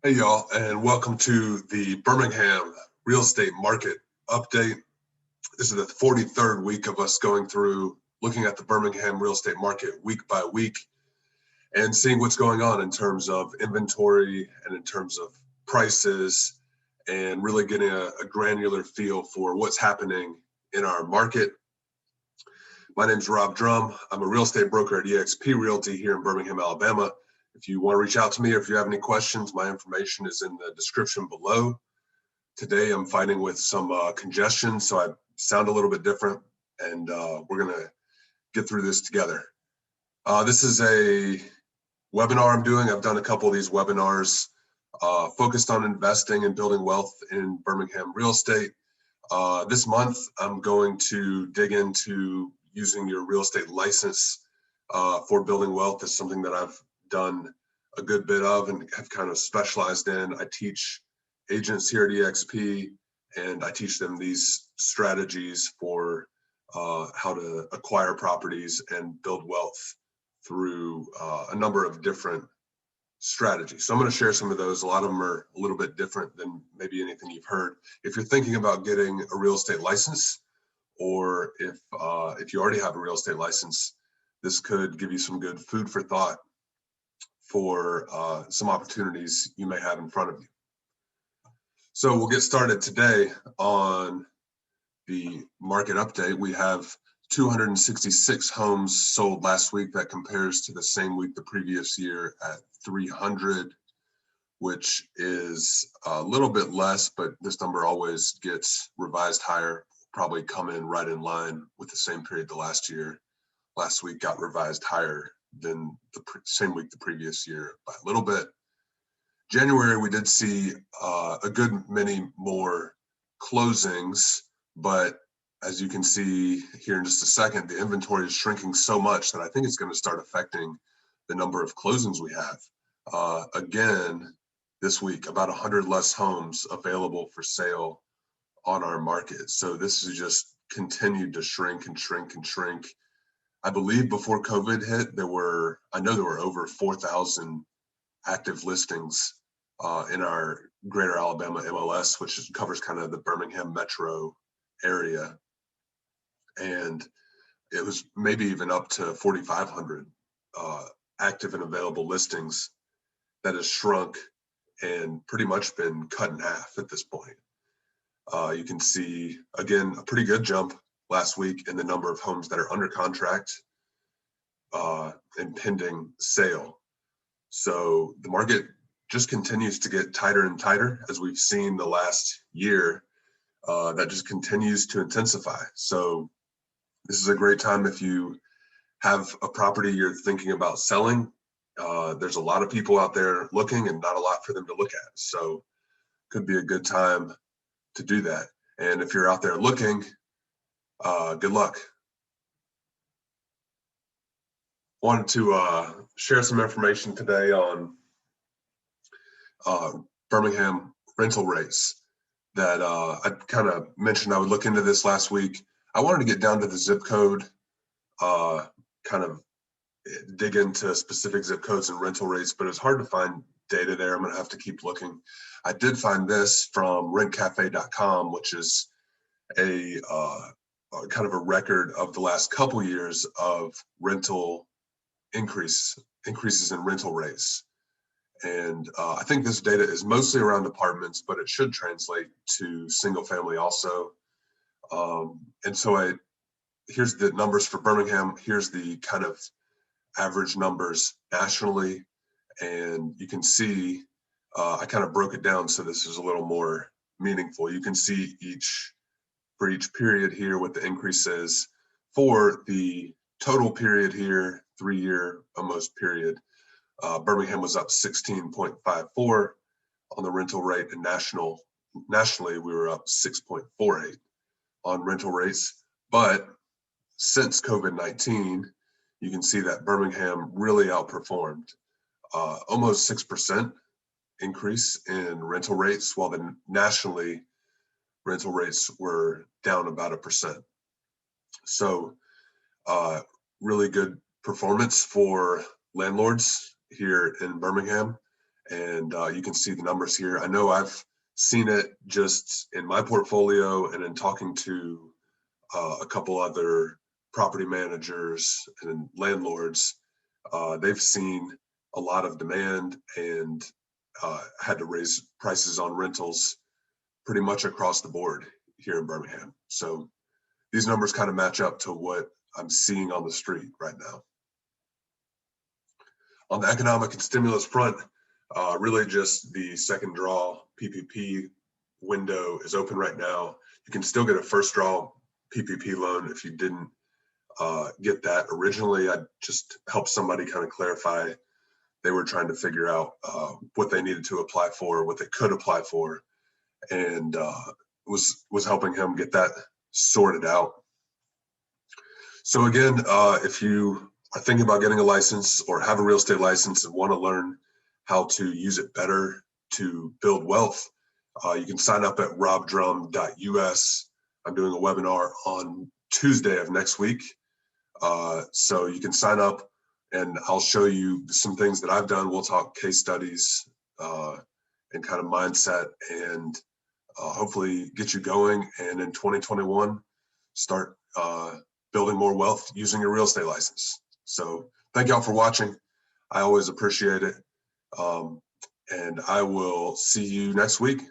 Hey y'all, and welcome to the Birmingham real estate market update. This is the 43rd week of us going through looking at the Birmingham real estate market week by week and seeing what's going on in terms of inventory and in terms of prices and really getting a granular feel for what's happening in our market. My name is Rob Drum. I'm a real estate broker at eXp Realty here in Birmingham, Alabama. If you want to reach out to me or if you have any questions, my information is in the description below. Today I'm fighting with some congestion, so I sound a little bit different, and we're going to get through this together. This is a webinar I'm doing. I've done a couple of these webinars focused on investing and building wealth in Birmingham real estate. This month, I'm going to dig into using your real estate license for building wealth. Is something that I've done a good bit of and have kind of specialized in. I teach agents here at eXp, and I teach them these strategies for how to acquire properties and build wealth through a number of different strategies. So I'm going to share some of those. A lot of them are a little bit different than maybe anything you've heard. If you're thinking about getting a real estate license, or if you already have a real estate license, this could give you some good food for thought for some opportunities you may have in front of you. So we'll get started today on the market update. We have 266 homes sold last week. That compares to the same week the previous year at 300, which is a little bit less, but this number always gets revised higher, probably come in right in line with the same period the last year. Last week got revised higher than the same week the previous year by a little bit. January, we did see a good many more closings, but as you can see here in just a second, the inventory is shrinking so much that I think it's going to start affecting the number of closings we have. Again, this week, about 100 less homes available for sale on our market. So this has just continued to shrink and shrink and shrink. I believe before COVID hit, I know there were over 4,000 active listings in our greater Alabama MLS, which covers kind of the Birmingham metro area. And it was maybe even up to 4,500 active and available listings. That has shrunk and pretty much been cut in half at this point. You can see, again, a pretty good jump last week in the number of homes that are under contract and pending sale. So the market just continues to get tighter and tighter, as we've seen the last year. That just continues to intensify. So this is a great time if you have a property you're thinking about selling. There's a lot of people out there looking and not a lot for them to look at. So could be a good time to do that. And if you're out there looking, good luck. Wanted to share some information today on Birmingham rental rates that I kind of mentioned I would look into this last week. I wanted to get down to the zip code, kind of dig into specific zip codes and rental rates, but it's hard to find data there. I'm going to have to keep looking. I did find this from rentcafe.com, which is a kind of a record of the last couple years of rental increases in rental rates. And I think this data is mostly around apartments, but it should translate to single family also. And so here's the numbers for Birmingham. Here's the kind of average numbers nationally. And you can see, I kind of broke it down so this is a little more meaningful. You can see for each period here what the increase is. For the total period here, 3-year almost period, Birmingham was up 16.54 on the rental rate, and nationally we were up 6.48 on rental rates. But since COVID-19, you can see that Birmingham really outperformed, almost 6% increase in rental rates, while nationally rental rates were down about 1%. So really good performance for landlords here in Birmingham. And you can see the numbers here. I know I've seen it just in my portfolio and in talking to a couple other property managers and landlords. They've seen a lot of demand and had to raise prices on rentals pretty much across the board here in Birmingham. So these numbers kind of match up to what I'm seeing on the street right now. On the economic and stimulus front, really just the second draw PPP window is open right now. You can still get a first draw PPP loan if you didn't get that originally. I just helped somebody kind of clarify. They were trying to figure out what they needed to apply for, what they could apply for, and was helping him get that sorted out. So again, if you are thinking about getting a license or have a real estate license and want to learn how to use it better to build wealth, you can sign up at robert.h.drum. I'm doing a webinar on Tuesday of next week. So you can sign up and I'll show you some things that I've done. We'll talk case studies and kind of mindset and hopefully get you going. And in 2021, start building more wealth using your real estate license. So thank y'all for watching. I always appreciate it. And I will see you next week.